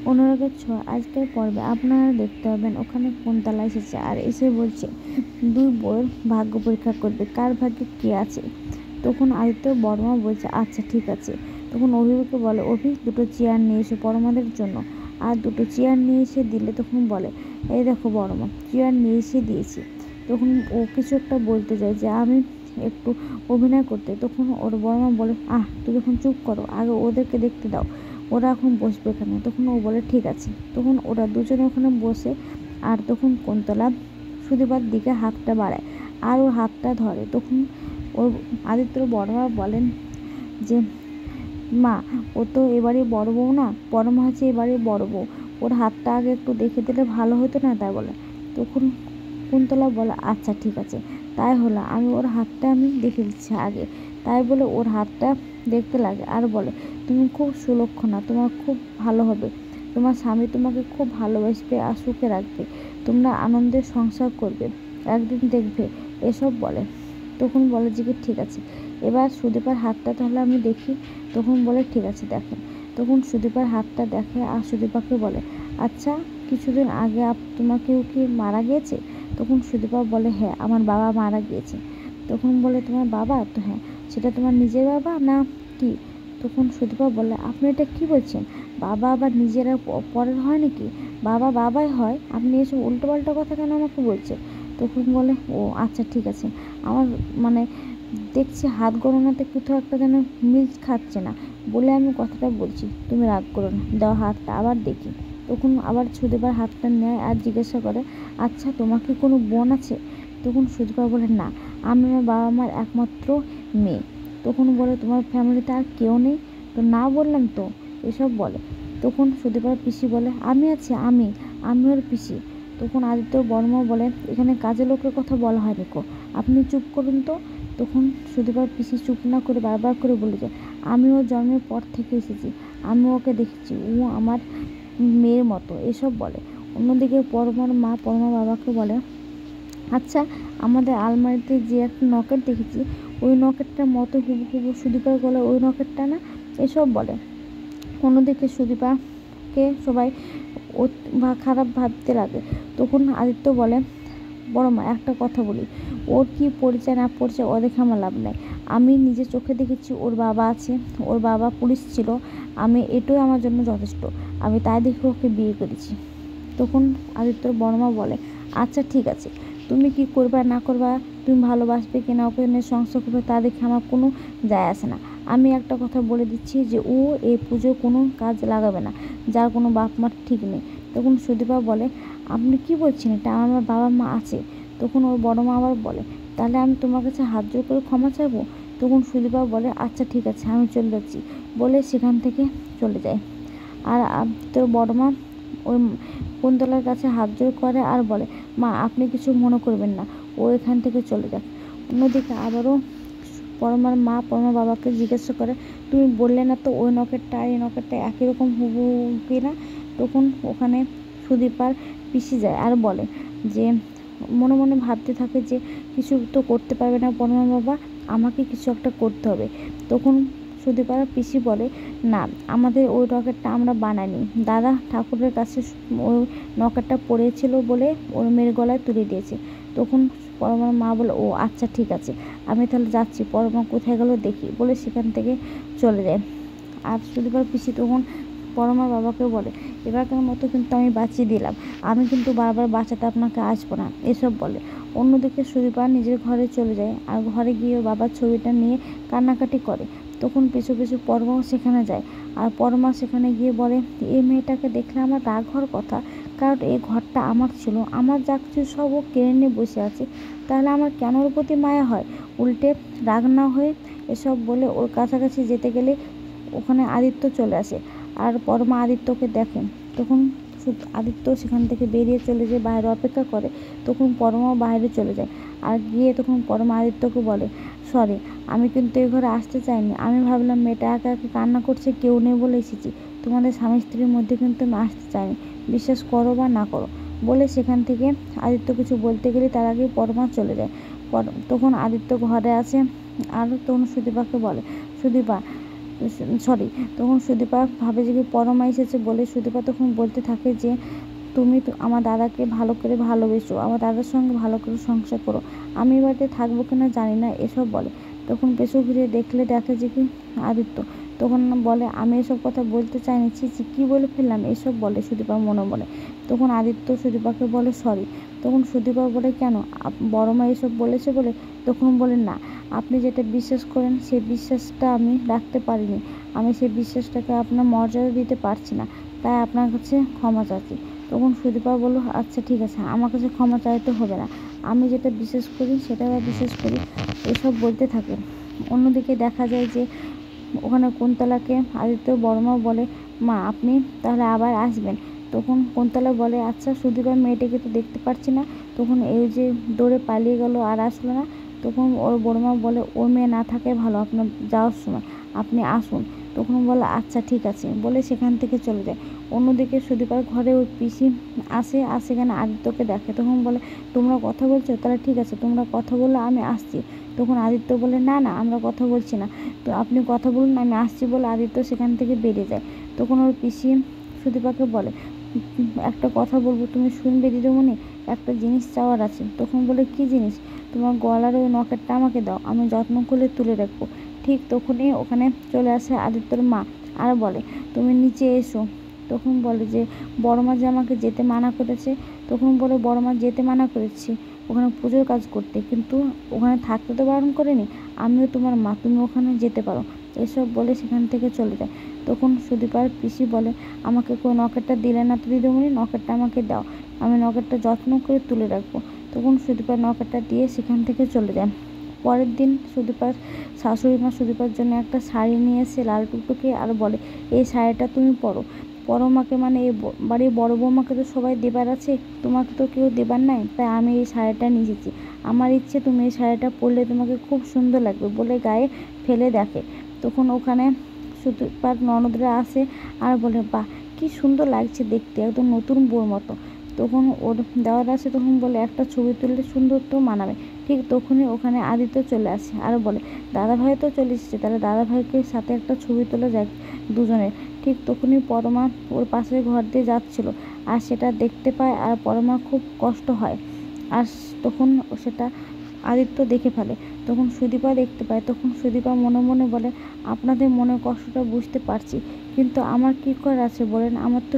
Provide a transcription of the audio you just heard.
অনুরাগের ছোঁয়া আজকের পর্বে আপনারা দেখতে পাবেন ওখানে কুন্তলা এসেছে আর এসে বলছে দুই বউয়ের ভাগ্য পরীক্ষা করবে, কার ভাগ্যে কে আছে। তখন আদিত্য বড়মা বলছে আচ্ছা ঠিক আছে। তখন অভিকে বলে অভি দুটো চেয়ার নিয়ে এসো পরমাদের জন্য। আর দুটো চেয়ার নিয়ে এসে দিলে তখন বলে এই দেখো বড়মা চেয়ার নিয়ে এসে দিয়েছি। তখন ও কিছু একটা বলতে যায় যে আমি একটু অভিনয় করতে, তখন ওর বড়মা বলে তুই এখন চুপ করো, আগে ওদেরকে দেখতে দাও, ওরা এখন বসবে এখানে। তখন ও বলে ঠিক আছে। তখন ওরা দুজনে ওখানে বসে আর তখন কুন্তলা সুদীপার দিকে হাতটা বাড়ায় আর ওর হাতটা ধরে। তখন ওর আদিত্যর বড়মা বলেন যে মা ও তো এবারে বড় বউ না, পরমা হচ্ছে এবারে বড় বউ, ওর হাতটা আগে একটু দেখে দিলে ভালো হতো না, তাই বলে। তখন কুন্তলা বলে আচ্ছা ঠিক আছে তাই হলো, আমি ওর হাতটা আমি দেখে দিচ্ছি আগে। তাই বলে ওর হাতটা দেখতে লাগে আর বলে তুমি খুব সুলক্ষণা, তোমার খুব ভালো হবে, তোমার স্বামী তোমাকে খুব ভালোবাসবে আর সুখে রাখবে, তোমরা আনন্দের সংসার করবে, একদিন দেখবে, এসব বলে। তখন বলে যে কি ঠিক আছে এবার সুদীপার হাতটা তাহলে আমি দেখি। তখন বলে ঠিক আছে দেখেন। তখন সুদীপার হাতটা দেখে আর সুদীপাকে বলে আচ্ছা কিছুদিন আগে তোমার কেউ কি মারা গিয়েছে। তখন সুদীপা বলে হ্যাঁ আমার বাবা মারা গিয়েছে। তখন বলে তোমার বাবা, তো হ্যাঁ সেটা তোমার নিজের বাবা না কি। তখন সুদীপা বলে আপনি এটা কি বলছেন, বাবা আবার নিজেরা পরের হয় নাকি, বাবা বাবাই হয়, আপনি এসব উল্টোপাল্টা কথা কেন আমাকে বলছেন। তখন বলে ও আচ্ছা ঠিক আছে, আমার মানে দেখছি হাত গণনাতে কোথাও একটা যেন মিল খাচ্ছে না, বলে আমি কথাটা বলছি, তুমি রাগ করো না, দাও হাতটা আবার দেখি। তখন আবার সুদীপার হাতটা নেয় আর জিজ্ঞাসা করে আচ্ছা তোমার কি কোনো বোন আছে। তখন সুদীপা বলে না, আমি আমার বাবা মার একমাত্র মেয়ে। তখন বলে তোমার ফ্যামিলিতে আর কেউ নেই। তো না বললাম তো, এসব বলে। তখন সুদীপার পিসি বলে আমি আছি, আমি ওর পিসি। তখন আদিত্য বর্মা বলে এখানে কাজের লোকের কথা বলা হয়নি কো, আপনি চুপ করুন তো। তখন সুদীপার পিসি চুপ না করে বারবার করে বলে যায় আমি ওর জন্মের পর থেকে এসেছি, আমি ওকে দেখেছি, ও আমার মেয়ের মতো, এসব বলে। অন্যদিকে পরমার মা পরমার বাবাকে বলে আচ্ছা আমাদের আলমারিতে যে একটা নকেট দেখেছি ওই নকেটটার মতো হুবহু সুদীপার গলায় ওই নকেটটা না, এসব বলে। অন্যদিকে সুদীপাকে সবাই খারাপ ভাবতে লাগে। তখন আদিত্য বলে বড় মা একটা কথা বলি, ওর কি পরিচয় না পরিচয় ও দেখে আমার লাভ নেই, আমি নিজে চোখে দেখেছি ওর বাবা আছে, ওর বাবা পুলিশ ছিল, আমি এটাই আমার জন্য যথেষ্ট, আমি তাই দেখে ওকে বিয়ে করেছি। তখন আদিত্যর বড়মা বলে আচ্ছা ঠিক আছে, তুমি কি করবা না করবা, তুমি ভালোবাসবে কিনা ওকে নিয়ে সংসার করবে তা দেখে আমার কোনো যায় আসে না। আমি একটা কথা বলে দিচ্ছি যে ও এই পুজো কোনো কাজ লাগাবে না, যার কোনো বাপ মার ঠিক নেই। তখন সুদীপা বলে আপনি কি বলছেন, এটা আমার বাবা মা আছে। তখন ওর বড় মা আবার বলে তাহলে আমি তোমার কাছে হাত জোর করে ক্ষমা চাইবো। তখন সুদীপা বলে আচ্ছা ঠিক আছে আমি চলে যাচ্ছি, বলে সেখান থেকে চলে যায়। আর তোর বড় মা ওই কুন্তলার কাছে হাত জোর করে আর বলে মা আপনি কিছু মনে করবেন না, ও এখান থেকে চলে যাক। অন্যদিকে আবারও পরমার মা পরমার বাবাকে জিজ্ঞাসা করে তুমি বললে না তো ওই নকেটটা আর এই নকেটটা একই রকম হুবহু কিনা। তখন ওখানে সুদীপার পিসি যায় আর বলে যে মনে মনে ভাবতে থাকে যে কিছু তো করতে পারবে না পরমার বাবা, আমাকে কিছু একটা করতে হবে। তখন সুদীপার পিসি বলে না আমাদের ওই রকেটটা আমরা বানাইনি, দাদা ঠাকুরের কাছে ওই নকেটটা পড়েছিল বলে ওর মেয়ের গলায় তুলে দিয়েছে। তখন পরমার মা বলে ও আচ্ছা ঠিক আছে আমি তাহলে যাচ্ছি, পরমা কোথায় গেল দেখি, বলে সেখান থেকে চলে যায়। আর সুদীপার পিসি তখন পরমার বাবাকে বলে এবারকার মতো কিন্তু আমি বাঁচিয়ে দিলাম, আমি কিন্তু বারবার বাঁচাতে আপনাকে আসবো না, এসব বলে। অন্যদিকে সুদীপা নিজের ঘরে চলে যায় আর ঘরে গিয়ে বাবার ছবিটা নিয়ে কান্নাকাটি করে। তখন পিছু পিছু পরমাও সেখানে যায় আর পরমা সেখানে গিয়ে বলে এই মেয়েটাকে দেখলে আমার রাগ হওয়ার কথা, কারণ এই ঘরটা আমার ছিল, আমার যা কিছু সব ও কেড়ে নিয়ে বসে আছে, তাহলে আমার কেন ওর প্রতি মায়া হয়, উল্টে রাগ না হয়ে এসব বলে ওর কাছাকাছি যেতে গেলে ওখানে আদিত্য চলে আসে আর পরমা আদিত্যকে দেখেন। তখন আদিত্য সেখান থেকে বেরিয়ে চলে যায়, বাইরে অপেক্ষা করে। তখন পরমাও বাইরে চলে যায় আর গিয়ে তখন পরমা আদিত্যকে বলে সরি আমি কিন্তু এই ঘরে আসতে চাইনি, আমি ভাবলাম মেয়েটা একা একা কান্না করছে কেউ নেই বলে এসেছি, তোমাদের স্বামী স্ত্রীর মধ্যে কিন্তু আমি আসতে চাইনি, বিশ্বাস করো বা না করো, বলে সেখান থেকে আদিত্য কিছু বলতে গেলে তার আগে পরমা চলে যায়। তখন আদিত্য ঘরে আসে আর তখন সুদীপাকে বলে সুদীপা সরি। তখন সুদীপা ভাবে যে কি পরমা এসেছে বলে সুদীপা তখন বলতে থাকে যে তুমি তো আমার দাদাকে ভালো করে ভালোবেসো, আমার দাদার সঙ্গে ভালো করে সংসার করো, আমি বাড়িতে থাকবো কিনা জানি না, এসব বলে। তখন পেছু ঘুরিয়ে দেখলে দেখে যে কি আদিত্য। তখন বলে আমি এসব কথা বলতে চাইনি, ছি ছি কী বলে ফেললাম, এসব বলে সুদীপা মনে মনে। তখন আদিত্য সুদীপাকে বলে সরি। তখন সুদীপা বলে কেন, বড় মা এসব বলেছে বলে? তখন বলে না, আপনি যেটা বিশ্বাস করেন সেই বিশ্বাসটা আমি রাখতে পারিনি, আমি সেই বিশ্বাসটাকে আপনার মর্যাদা দিতে পারছি না, তাই আপনার কাছে ক্ষমা চাচ্ছি। তখন সুদীপা বলল আচ্ছা ঠিক আছে, আমার কাছে ক্ষমা চাইতে হবে না, আমি যেটা বিশ্বাস করি সেটা বিশ্বাস করি, এসব বলতে থাকে। অন্যদিকে দেখা যায় যে ওখানে কুন্তলাকে আদিত্য বড়মা বলে মা আপনি তাহলে আবার আসবেন। তখন কুন্তলা বলে আচ্ছা সুদীপা মেয়েটাকে তো দেখতে পাচ্ছি না, তখন এই যে দৌড়ে পালিয়ে গেল আর আসলো না। তখন ওর বড়মা বলে ওর মেয়ে না থাকে ভালো, আপনার যাওয়ার সময় আপনি আসুন। তখন বলে আচ্ছা ঠিক আছে বলে সেখান থেকে চলে যায়। অন্যদিকে সুদীপার ঘরে ওর পিসি আসে কেন আদিত্যকে দেখে। তখন বলে তোমরা কথা বলছো, তাহলে ঠিক আছে তোমরা কথা বললে আমি আসছি। তখন আদিত্য বলে না না আমরা কথা বলছি না, তো আপনি কথা বলুন আমি আসছি বলে আদিত্য সেখান থেকে বেরিয়ে যায়। তখন ওর পিসি সুদীপাকে বলে একটা কথা বলবো তুমি শুনবে দিদিমণি, একটা জিনিস চাওয়ার আছে। তখন বলে কি জিনিস? তোমার গলার ওই নকেটটা আমাকে দাও, আমি যত্ন করে তুলে রাখবো। ঠিক তখনই ওখানে চলে আসে আদিত্যর মা আর বলে তুমি নিচে এসো। তখন বলে যে বড়মা যে আমাকে যেতে মানা করেছে। তখন বলে বড়মা যেতে মানা করেছি ওখানে পুজোর কাজ করতে, কিন্তু ওখানে থাকতে তো বারণ করেনি, আমিও তোমার মা, তুমি ওখানে যেতে পারো, এসব বলে সেখান থেকে চলে যায়। তখন সুদীপার পিসি বলে আমাকে কই নকেটটা দিলে না তো দিদিমণি, নকেটটা আমাকে দাও, আমি নকেটটা যত্ন করে তুলে রাখবো। তখন সুদীপার নকেটটা দিয়ে সেখান থেকে চলে যায়। পরের দিন সুদীপার শাশুড়ি মা সুদীপার জন্য একটা শাড়ি নিয়ে এসে লাল টুকটুকে আর বলে এই শাড়িটা তুমি পরো। মাকে মানে এই বাড়ির বড় বৌমাকে তো সবাই দেবার আছে, তোমাকে তো কেউ দেবার নাই, তাই আমি এই শাড়িটা নিয়ে এসেছি, আমার ইচ্ছে তুমি এই শাড়িটা পরলে তোমাকে খুব সুন্দর লাগবে বলে গায়ে ফেলে দেখে। তখন ওখানে সুদীপার ননদরা আসে আর বলে বাহ কি সুন্দর লাগছে দেখতে, একদম নতুন বউর মতো। তখন ওর দেওয়ার আসে, তখন বলে একটা ছবি তুললে সুন্দর তো মানাবে। ঠিক তখনই ওখানে আদিত্য চলে আসে আর বলে দাদাভাই তো চলে এসেছে, তাহলে দাদাভাইকে সাথে একটা ছবি তোলা যায় দুজনের। ঠিক তখনই পরমা ওর পাশের ঘর দিয়ে যাচ্ছিল আর সেটা দেখতে পায় আর পরমা খুব কষ্ট হয়। আর তখন সেটা আদিত্য দেখে ফেলে। তখন সুদীপা দেখতে পায়। তখন সুদীপা মনে মনে বলে আপনাদের মনের কষ্টটা বুঝতে পারছি, কিন্তু আমার কী করার আছে বলেন, আমার তো